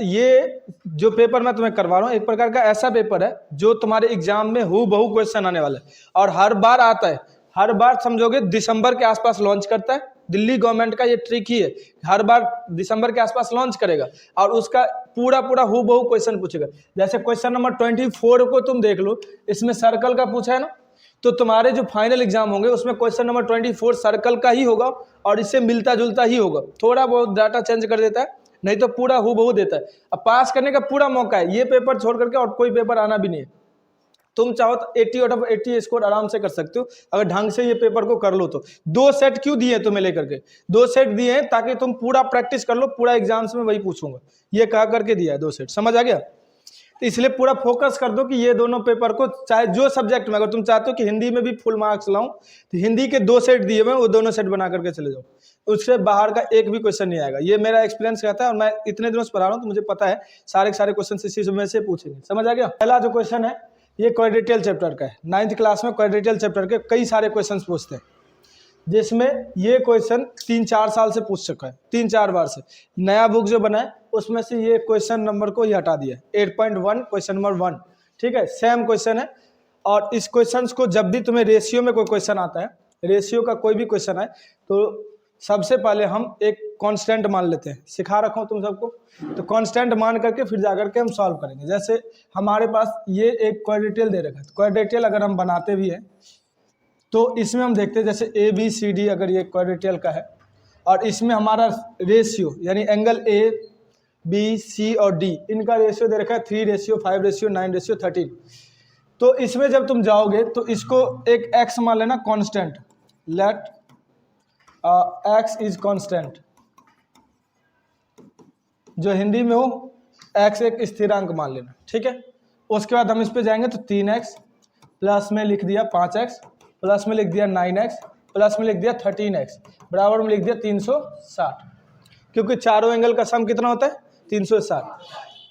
ये जो पेपर मैं तुम्हें करवा रहा हूँ एक प्रकार का ऐसा पेपर है जो तुम्हारे एग्जाम में हूबहू क्वेश्चन आने वाला है और हर बार आता है। हर बार समझोगे दिसंबर के आसपास लॉन्च करता है। दिल्ली गवर्नमेंट का ये ट्रिक ही है, हर बार दिसंबर के आसपास लॉन्च करेगा और उसका पूरा पूरा हूबहू क्वेश्चन पूछेगा। जैसे क्वेश्चन नंबर 24 को तुम देख लो, इसमें सर्कल का पूछा है ना, तो तुम्हारे जो फाइनल एग्जाम होंगे उसमें क्वेश्चन नंबर 24 सर्कल का ही होगा और इससे मिलता जुलता ही होगा। थोड़ा बहुत डाटा चेंज कर देता है, नहीं तो पूरा हूबहू देता है। अब पास करने का पूरा मौका है, ये पेपर छोड़ करके और कोई पेपर आना भी नहीं है। तुम चाहो तो 80 आउट ऑफ 80 स्कोर आराम से कर सकते हो अगर ढंग से ये पेपर को कर लो तो। 2 सेट क्यों दिए तुम्हें लेकर के? 2 सेट दिए हैं ताकि तुम पूरा प्रैक्टिस कर लो, पूरा एग्जाम्स में वही पूछूंगा, ये कहा करके दिया है 2 सेट। समझ आ गया? तो इसलिए पूरा फोकस कर दो कि ये दोनों पेपर को, चाहे जो सब्जेक्ट में, अगर तुम चाहते हो कि हिंदी में भी फुल मार्क्स लाऊं तो हिंदी के 2 सेट दिए हुए वो दोनों सेट बना करके चले जाओ, उससे बाहर का एक भी क्वेश्चन नहीं आएगा। ये मेरा एक्सपीरियंस कहता है और मैं इतने दिनों से पढ़ा रहा हूँ तो मुझे पता है सारे के सारे क्वेश्चन इसी में से पूछेंगे। समझ आ गया? पहला जो क्वेश्चन है ये क्वाड्रेटियल चैप्टर का है। 9th क्लास में क्वाड्रेटियल चैप्टर के कई सारे क्वेश्चन पूछते हैं, जिसमें ये क्वेश्चन 3-4 साल से पूछ चुका है, 3-4 बार से। नया बुक जो बना है उसमें से ये क्वेश्चन नंबर को ही हटा दिया, 8.1 क्वेश्चन नंबर 1। ठीक है, सेम क्वेश्चन है। और इस क्वेश्चन को जब भी तुम्हें रेशियो में कोई क्वेश्चन आता है, रेशियो का कोई भी क्वेश्चन है, तो सबसे पहले हम एक कांस्टेंट मान लेते हैं। सिखा रखा हूं तुम सबको, तो कांस्टेंट मान करके फिर जाकर के हम सॉल्व करेंगे। जैसे हमारे पास ये एक क्वाड्रेटियल दे रखा है, क्वाड्रेटियल अगर हम बनाते भी हैं तो इसमें हम देखते हैं जैसे ABCD अगर ये क्वाड्रेटियल का है और इसमें हमारा रेशियो यानी एंगल ABC और D, इनका रेशियो दे रखा है 3:5:9:13। तो इसमें जब तुम जाओगे तो इसको एक x मान लेना constant, let x is constant, जो हिंदी में हो x एक स्थिरांक मान लेना। ठीक है, उसके बाद हम इस पे जाएंगे तो 3x प्लस में लिख दिया 5x प्लस में लिख दिया 9x प्लस में लिख दिया 13x बराबर में लिख दिया 360, क्योंकि चारों एंगल का सम कितना होता है 360।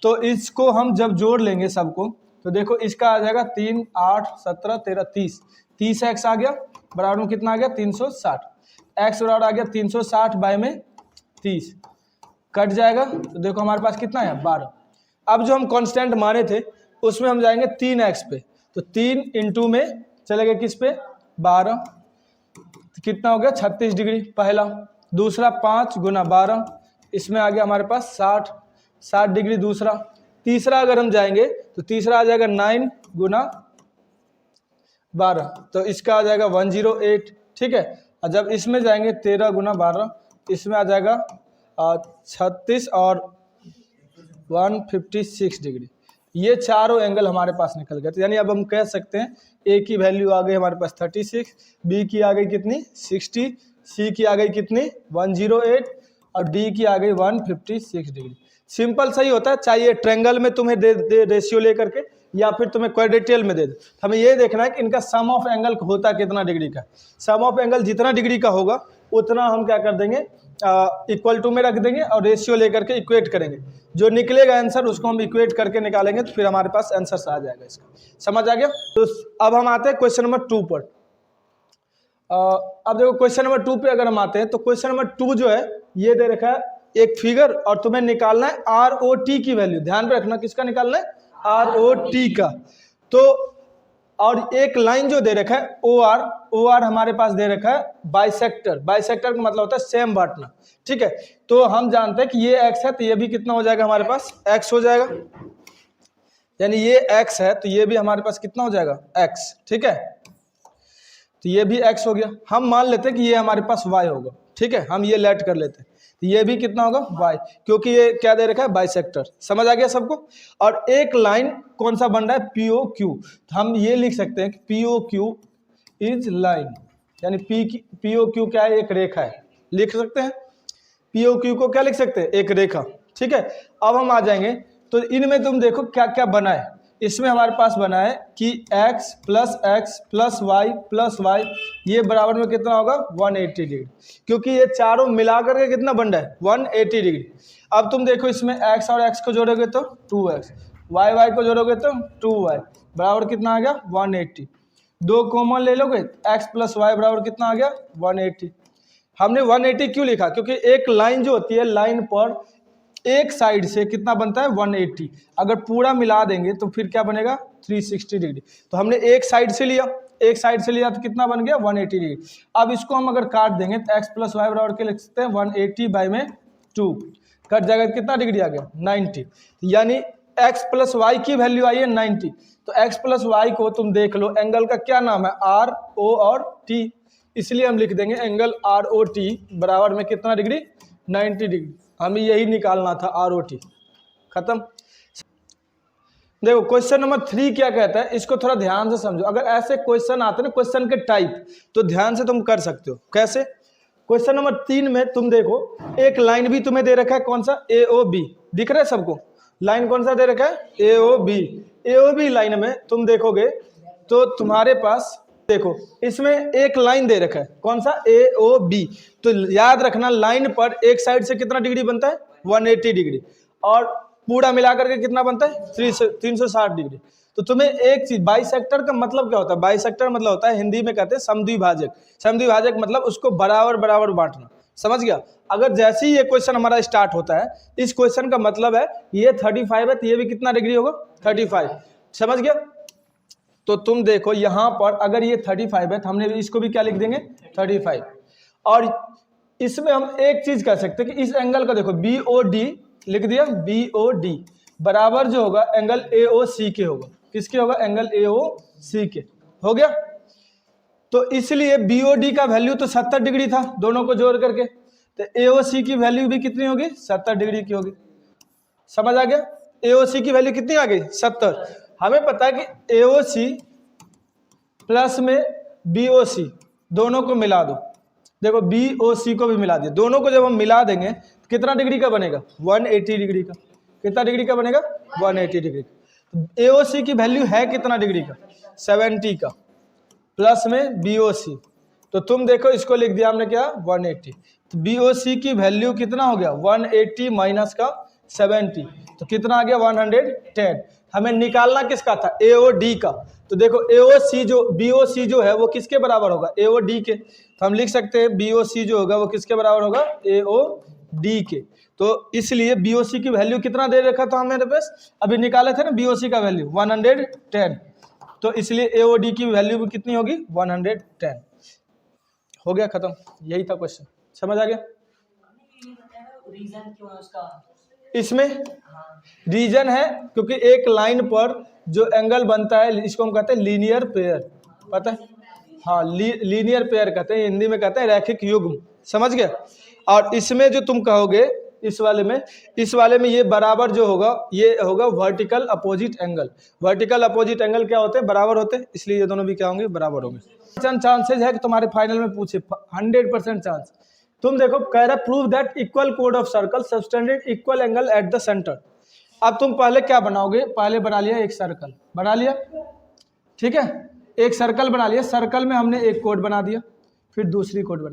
तो इसको हम जब जोड़ लेंगे सबको तो देखो इसका आ जाएगा 3, 8, 17, 13, 30, 30x आ गया बराबर में कितना आ गया 360। x बराबर आ गया 360 बाय में 30, कट जाएगा तो देखो हमारे पास कितना है 12। अब जो हम कांस्टेंट माने थे उसमें हम जाएंगे 3x पे, तो 3 इंटू में चले गए किस पे 12, तो कितना हो गया 36 डिग्री पहला। दूसरा 5 गुना 12, इसमें आ गया हमारे पास 60 डिग्री दूसरा। तीसरा अगर हम जाएंगे तो तीसरा आ जाएगा 9 गुना 12, तो इसका आ जाएगा 108। ठीक है, और जब इसमें जाएंगे 13 गुना 12, इसमें आ जाएगा 36 और 156 डिग्री। ये चारों एंगल हमारे पास निकल गए। तो यानी अब हम कह सकते हैं ए की वैल्यू आ गई हमारे पास 36, बी की आ गई कितनी 60, सी की आ गई कितनी 108 और डी की आ गई 156 डिग्री। सिंपल सही होता है, चाहिए ट्रायंगल में तुम्हें दे रेशियो लेकर के या फिर तुम्हें क्वाड्रेटियल में दे दे। हमें ये देखना है कि इनका सम ऑफ एंगल होता कितना डिग्री का। सम ऑफ एंगल जितना डिग्री का होगा उतना हम क्या कर देंगे इक्वल टू में रख देंगे और रेशियो लेकर के इक्वेट करेंगे। जो निकलेगा आंसर उसको हम इक्वेट करके निकालेंगे तो फिर हमारे पास आंसर आ जाएगा इसका। समझ आ गया? तो अब हम आते हैं क्वेश्चन नंबर 2 पर। अब देखो क्वेश्चन नंबर 2 पे अगर हम आते हैं तो क्वेश्चन नंबर 2 जो है ये दे रखा है एक फिगर और तुम्हें निकालना है ROT की वैल्यू। ध्यान में रखना किसका निकालना है ROT का। तो और एक लाइन जो दे रखा है OR हमारे पास दे रखा है बाइसेक्टर। बाइसेक्टर का मतलब होता है सेम बांटना। ठीक है, तो हम जानते हैं कि ये x है तो ये भी कितना हो जाएगा हमारे पास x हो जाएगा, यानी ये x है तो ये भी हमारे पास कितना हो जाएगा x। ठीक है, तो ये भी x हो गया। हम मान लेते हैं कि ये हमारे पास y होगा। ठीक है, हम ये लेट कर लेते हैं तो ये भी कितना होगा y, क्योंकि ये क्या दे रखा है बाइसेक्टर। समझ आ गया सबको? और एक लाइन कौन सा बन रहा है POQ, तो हम ये लिख सकते हैं कि POQ इज लाइन, यानी POQ क्या है एक रेखा है, लिख सकते हैं। POQ को क्या लिख सकते हैं एक रेखा। ठीक है, अब हम आ जाएंगे तो इनमें तुम देखो क्या क्या बना है। इसमें हमारे पास बना है कि x प्लस y ये बराबर में कितना होगा 180 डिग्री, क्योंकि ये चारों मिलाकर के कितना बन रहा है 180 डिग्री। अब तुम देखो इसमें x और x को जोड़ोगे तो 2x, y को जोड़ोगे तो 2y बराबर कितना आ गया 180। 2 कॉमन ले लोगे x प्लस y बराबर कितना आ गया 180। हमने 180 क्यों लिखा? क्योंकि एक लाइन जो होती है लाइन पर एक साइड से कितना बनता है 180, अगर पूरा मिला देंगे तो फिर क्या बनेगा 360 डिग्री। तो हमने एक साइड से लिया, एक साइड से लिया तो कितना बन गया 180 डिग्री। अब इसको हम अगर काट देंगे तो x प्लस वाई बराबर के लिख सकते हैं 180 बाई में 2, कट जाएगा कितना डिग्री आ गया 90, यानी x प्लस वाई की वैल्यू आई है 90। तो x प्लस वाई को तुम देख लो, एंगल का क्या नाम है आर ओ और टी, इसलिए हम लिख देंगे एंगल आर ओ टी बराबर में कितना डिग्री 90 डिग्री। हमें यही निकालना था आर ओ टी, खत्म। देखो क्वेश्चन नंबर 3 क्या कहता है, इसको थोड़ा ध्यान से समझो। अगर ऐसे क्वेश्चन आते हैं ना, क्वेश्चन के टाइप, तो ध्यान से तुम कर सकते हो। कैसे? क्वेश्चन नंबर 3 में तुम देखो एक लाइन भी तुम्हें दे रखा है, कौन सा ए ओ बी, दिख रहा है सबको? लाइन कौन सा दे रखा है ए ओ बी। ए ओ बी लाइन में तुम देखोगे तो तुम्हारे पास देखो इसमें एक लाइन दे रखा है, कौन सा ए ओ बी। तो याद रखना लाइन पर एक साइड से कितना डिग्री बनता है 180 डिग्री, और पूरा मिलाकर के कितना बनता है 360 डिग्री। तो तुम्हें एक चीज, बाइसेक्टर का मतलब क्या होता है? बाइसेक्टर मतलब होता है, हिंदी में कहते हैं समद्विभाजक। समद्विभाजक मतलब उसको बराबर बराबर बांटना, समझ गया? अगर जैसे ही ये क्वेश्चन हमारा स्टार्ट होता है, इस क्वेश्चन का मतलब है ये 35 है तो ये भी कितना डिग्री होगा 35, समझ गया? तो तुम देखो यहाँ पर अगर ये 35 है तो हमने इसको भी क्या लिख देंगे 35। और इसमें हम एक चीज कह सकते हैं कि इस एंगल का देखो बी ओ डी लिख दिया, बी ओ डी बराबर जो होगा एंगल ए ओ सी के होगा। किसके होगा? एंगल ए ओ सी के, हो गया? तो इसलिए बी ओ डी का वैल्यू तो 70 डिग्री था दोनों को जोड़ करके, तो ए ओ सी की वैल्यू भी कितनी होगी 70 डिग्री की होगी। समझ आ गया? ए ओ सी की वैल्यू कितनी आ गई 70। हमें पता है कि ए ओ सी प्लस में बी ओ सी दोनों को मिला दो, देखो बी ओ सी को भी मिला दिया, दोनों को जब हम मिला देंगे तो कितना डिग्री का बनेगा 180 डिग्री का। कितना डिग्री का बनेगा 180 डिग्री का। ए ओ सी की वैल्यू है कितना डिग्री का 70 का, प्लस में बी ओ सी, तो तुम देखो इसको लिख दिया हमने क्या 180। तो बी ओ सी की वैल्यू कितना हो गया 180 माइनस का 70, तो कितना आ गया 110। हमें निकालना किसका था ए ओ डी का। तो देखो ए ओ सी जो बी ओ सी जो है वो किसके बराबर होगा ए ओ डी के। तो हम लिख सकते हैं बी ओ सी जो होगा वो किसके बराबर होगा ए ओ डी के। तो इसलिए बी ओ सी की वैल्यू कितना दे रखा था हमारे पास, अभी निकाले थे ना बी ओ सी का वैल्यू 110, तो इसलिए ए ओ डी की वैल्यू भी कितनी होगी 110। हो गया खत्म, यही था क्वेश्चन, समझ आ गया? रीजन क्यों है उसका? इसमें रीजन है क्योंकि एक लाइन पर जो एंगल बनता है इसको हम कहते हैं लीनियर पेयर, पता है? हाँ, लीनियर पेयर कहते हैं, हिंदी में कहते हैं रैखिक युग्म, समझ गए? और इसमें जो तुम कहोगे इस वाले में ये बराबर जो होगा ये होगा vertical opposite angle. Vertical opposite angle क्या होते हैं? बराबर होते हैं, इसलिए ये दोनों भी क्या होंगे बराबर होंगे। चांसेस है कि तुम्हारे फाइनल में पूछे 100% चांस। तुम देखो कह रहा prove that equal code of circle subtended equal angle at the centre. अब तुम पहले क्या बनाओगे? पहले बना लिया एक सर्कल, बना लिया, ठीक है? एक सर्कल बना लिया, सर्कल में हमने एक कोड बना दिया, फिर दूसरी कोड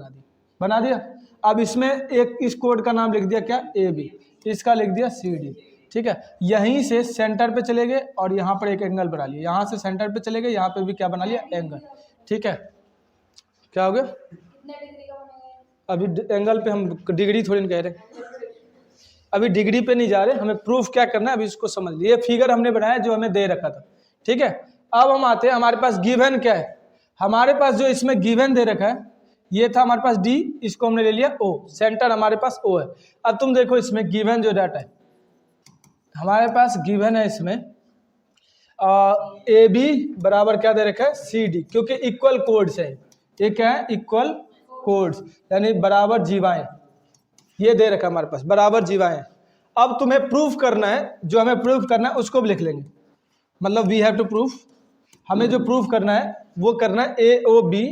बना दिया। अब इसमें एक इस कोड का नाम लिख दिया क्या ए बी, इसका लिख दिया सी डी, ठीक है? यहीं से सेंटर पे चले गए और यहाँ पर एक एंगल बना लिया, यहाँ से सेंटर पे चले गए, यहाँ पे भी क्या बना लिया एंगल, ठीक है? क्या हो गया? अभी एंगल पे हम डिग्री थोड़ी कह रहे, अभी डिग्री पे नहीं जा रहे, हमें प्रूफ क्या करना है अभी इसको समझ लिए। फिगर हमने बनाया जो हमें दे रखा था, ठीक है? अब हम आते हैं, हमारे पास गिवन क्या है? हमारे पास जो इसमें गिवन दे रखा है ये था हमारे पास डी, इसको हमने ले लिया ओ, सेंटर हमारे पास ओ है। अब तुम देखो इसमें गिवन जो डाटा है हमारे पास गिवन है इसमें ए बी बराबर क्या दे रखा है सी डी, क्योंकि इक्वल कोड्स है, ये क्या है इक्वल कोड्स यानी बराबर जीवाएं, ये दे रखा है हमारे पास बराबर जीवाएं। अब तुम्हें प्रूफ करना है, जो हमें प्रूफ करना है उसको भी लिख लेंगे, मतलब वी हैव टू प्रूफ, हमें जो प्रूफ करना है वो करना है ए ओ बी,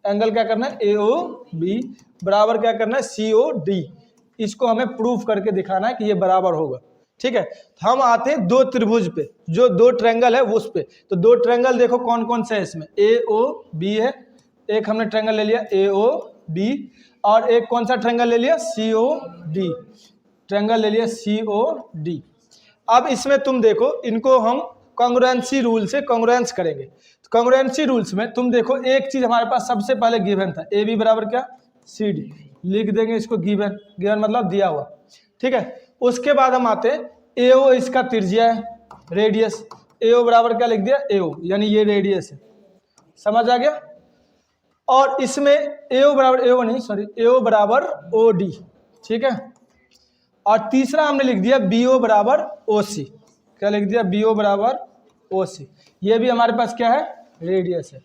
एंगल क्या करना है ए ओ बी बराबर क्या करना है सी ओ डी, इसको हमें प्रूफ करके दिखाना है कि ये बराबर होगा, ठीक है? हम आते हैं दो त्रिभुज पे, जो दो ट्रायंगल है उस पे। तो दो ट्रायंगल देखो कौन कौन से है इसमें, ए ओ बी है, एक हमने ट्रायंगल ले लिया ए ओ बी, और एक कौन सा ट्रायंगल ले लिया सी ओ डी, ट्रायंगल ले लिया सी ओ डी। अब इसमें तुम देखो इनको हम कॉन्ग्रुएंसी रूल से कॉन्ग्रुएंस करेंगे। तो कॉन्ग्रुएंसी रूल्स में तुम देखो एक चीज हमारे पास सबसे पहले गिवन था ए बी बराबर क्या सी डी, लिख देंगे इसको गिवन, गिवन मतलब दिया हुआ, ठीक है? उसके बाद हम आते हैं AO, इसका त्रिज्या है, रेडियस। AO बराबर क्या लिख दिया, AO यानी ये रेडियस है, समझ आ गया। और इसमें AO बराबर AO नहीं सॉरी AO बराबर OD, ठीक है। और तीसरा हमने लिख दिया BO बराबर OC, क्या लिख दिया, BO बराबर OC, ये भी हमारे पास क्या है, रेडियस है,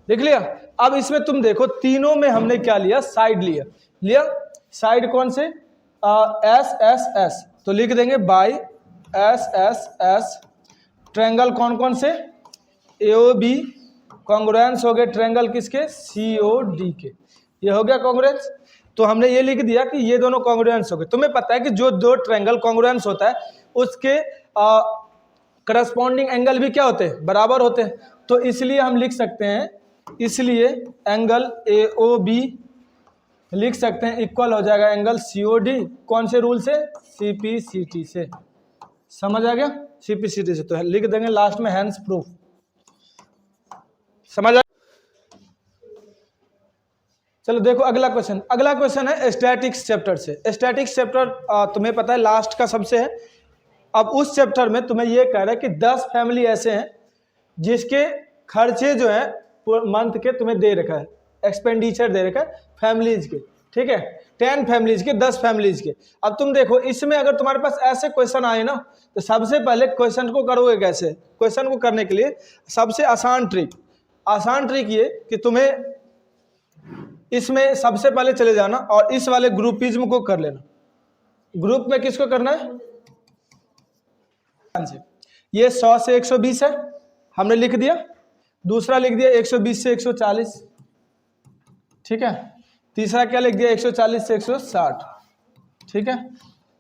देख लिया। अब इसमें तुम देखो तीनों में हमने क्या लिया, साइड लिया साइड कौन से, S, तो लिख देंगे बाई S, ट्रायंगल कौन कौन से, AOB, कॉन्ग्रुएंस हो गए ट्रायंगल किसके, COD के, ये हो गया कॉन्ग्रुएंस। तो हमने ये लिख दिया कि ये दोनों कॉन्ग्रुएंस हो गए। तुम्हें पता है कि जो दो ट्रायंगल कॉन्ग्रुएंस होता है उसके करस्पॉन्डिंग एंगल भी क्या होते हैं, बराबर होते हैं। तो इसलिए हम लिख सकते हैं, इसलिए एंगल AOB लिख सकते हैं इक्वल हो जाएगा एंगल COD, कौन से रूल से, CPCT से, समझ आ गया, CPCT से। तो लिख देंगे लास्ट में हैंस प्रूफ, समझ आ। चलो देखो अगला क्वेश्चन है स्टैटिक्स चैप्टर से। स्टैटिक्स चैप्टर तुम्हें पता है लास्ट का सबसे है। अब उस चैप्टर में तुम्हें ये कह रहा है कि 10 फैमिली ऐसे हैं जिसके खर्चे जो है मंथ के तुम्हें दे रखा है, एक्सपेंडिचर दे रखा है फैमिलीज के, ठीक है, 10 फैमिलीज के, 10 फैमिलीज के। अब तुम देखो इसमें अगर तुम्हारे पास ऐसे क्वेश्चन आए ना, तो सबसे पहले क्वेश्चन को करोगे कैसे, क्वेश्चन को करने के लिए सबसे आसान ट्रिक ये कि तुम्हें इसमें सबसे पहले चले जाना और इस वाले ग्रुपिज्म को कर लेना। ग्रुप में किसको करना है, ये 100 से 120 है, हमने लिख दिया। दूसरा लिख दिया 120 से 140, ठीक है। तीसरा क्या लिख दिया, 140 से 160, ठीक है।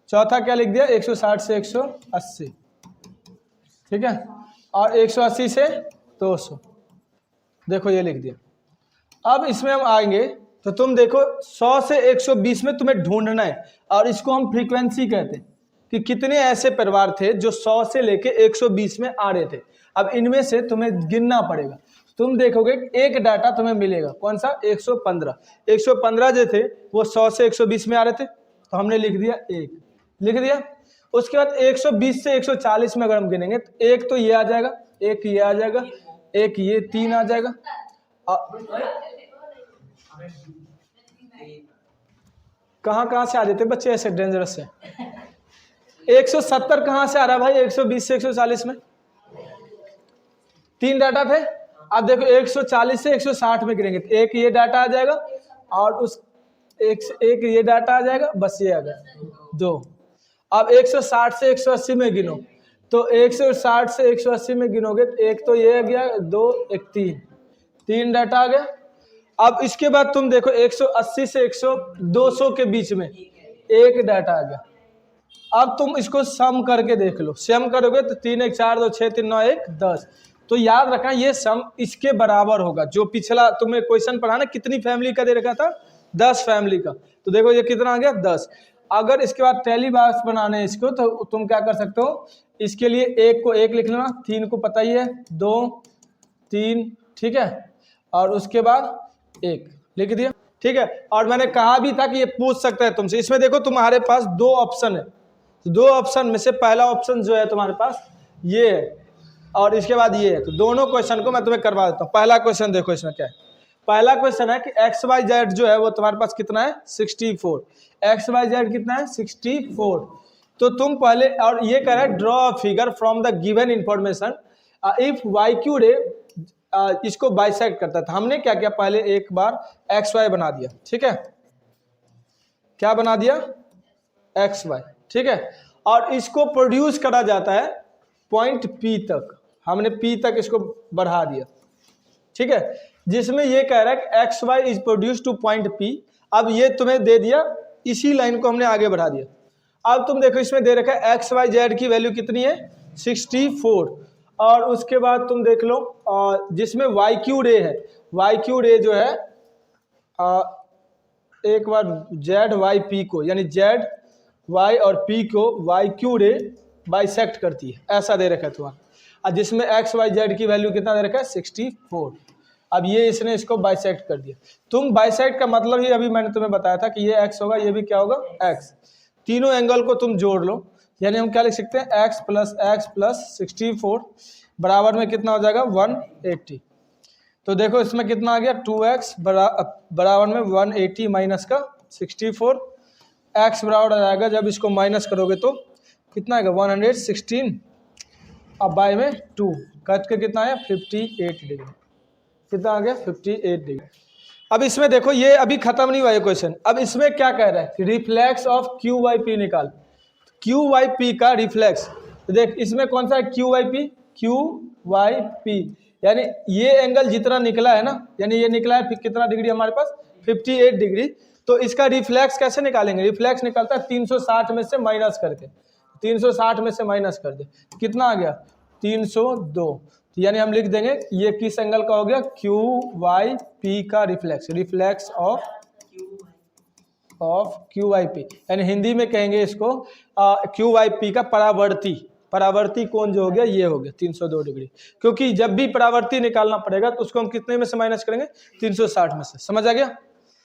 चौथा क्या लिख दिया, 160 से 180, ठीक है। और 180 से 200, देखो ये लिख दिया। अब इसमें हम आएंगे तो तुम देखो 100 से 120 में तुम्हें ढूंढना है, और इसको हम फ्रीक्वेंसी कहते हैं कि कितने ऐसे परिवार थे जो 100 से लेके 120 में आ रहे थे। अब इनमें से तुम्हें गिनना पड़ेगा। तुम देखोगे एक डाटा तुम्हें मिलेगा, कौन सा, 115 जो थे वो 100 से 120 में आ रहे थे, तो हमने लिख दिया 1, लिख दिया। उसके बाद 120 से 140 में अगर हम गिनेंगे तो एक तो ये आ जाएगा, एक ये आ जाएगा, एक ये 3 आ जाएगा। कहाँ से आ जाते बच्चे ऐसे डेंजरस से। 170 कहाँ से आ रहा है भाई, 120 से 140 में 3 डाटा थे। अब देखो 140 से 160 में गिनेंगे तो एक ये डाटा आ जाएगा और उस एक ये डाटा आ जाएगा, बस ये आ गया 2। अब 160 से 180 में गिनो तो 160 से 180 में गिनोगे तो एक तो ये आ गया 2, एक 3 डाटा आ गया। अब इसके बाद तुम देखो 180 से 200 के बीच में एक डाटा आ गया। अब तुम इसको सम करके देख लो, सम करोगे तो 3 1 4 2 6 3 9 1 10। तो याद रखना ये सम इसके बराबर होगा। जो पिछला तुम्हें क्वेश्चन पढ़ा ना कितनी फैमिली का दे रखा था, 10 फैमिली का, तो देखो ये कितना आ गया 10। अगर इसके बाद टैली बॉक्स बनाने इसको तो तुम क्या कर सकते हो, इसके लिए 1 को 1 लिख लेना, 3 को पता ही है 2 3, ठीक है, और उसके बाद 1 लिख दिया, ठीक है। और मैंने कहा भी था कि ये पूछ सकता है तुमसे। इसमें देखो तुम्हारे पास 2 ऑप्शन है, तो 2 ऑप्शन में से पहला ऑप्शन जो है तुम्हारे पास ये है और इसके बाद ये है। तो दोनों क्वेश्चन को मैं तुम्हें करवा देता हूँ। पहला क्वेश्चन देखो इसमें क्या है। पहला क्वेश्चन है कि XYZ जो है वो तुम्हारे पास कितना है 64। XYZ कितना है 64। तो तुम पहले, और ये कह रहा है draw a figure from the given information if YQ रे इसको बाइसेक्ट करता था। हमने क्या किया, पहले एक बार XY बना दिया, ठीक है, क्या बना दिया XY, ठीक है। और इसको प्रोड्यूस करा जाता है पॉइंट P तक, हमने P तक इसको बढ़ा दिया, ठीक है, जिसमें ये कह रहा है कि XY is produce two point P। अब ये तुम्हें दे दिया, इसी लाइन को हमने आगे बढ़ा दिया। अब तुम देखो इसमें दे रखा है XYZ की वैल्यू कितनी है 64। और उसके बाद तुम देख लो जिसमें YQ रे है, YQ रे जो है एक बार ZYP को, यानी ZY और P को YQ रे बाइसेक्ट करती है, ऐसा दे रखा है तुम्हारा। और जिसमें XYZ की वैल्यू कितना दे रखा है 64। अब ये इसने इसको बाइसेक्ट कर दिया। तुम बाइसेक्ट का मतलब ही अभी मैंने तुम्हें बताया था कि ये X होगा, ये भी क्या होगा X। तीनों एंगल को तुम जोड़ लो, यानी हम क्या लिख सकते हैं, x प्लस 64 बराबर में कितना हो जाएगा 180। तो देखो इसमें कितना आ गया 2x बराबर में 180 माइनस का 64, x बराबर आ जाएगा जब इसको माइनस करोगे तो कितना आएगा 116, अब बाय में 2 कट के कितना आया 58 डिग्री, कितना आ गया 58 डिग्री। अब इसमें देखो ये अभी खत्म नहीं हुआ ये क्वेश्चन, अब इसमें क्या कह रहा है, reflex of Q Y P निकाल, क्यू वाई पी का रिफ्लेक्स। तो देख इसमें कौन सा है क्यू वाई पी, यानी ये एंगल जितना निकला है ना, यानी ये निकला है कितना डिग्री हमारे पास 58 डिग्री, तो इसका रिफ्लेक्स कैसे निकालेंगे, रिफ्लेक्स निकलता है 360 में से माइनस करके, 360 में से माइनस कर दे कितना आ गया 302, यानी हम लिख देंगे ये किस एंगल का हो गया क्यू वाई पी का reflex of Q Y P, यानी हिंदी में कहेंगे इसको क्यू वाई पी का परावर्ती कोण जो हो गया ये हो गया 302 डिग्री, क्योंकि जब भी परावर्ती निकालना पड़ेगा तो उसको हम कितने में से माइनस करेंगे 360 में से, समझ आ गया।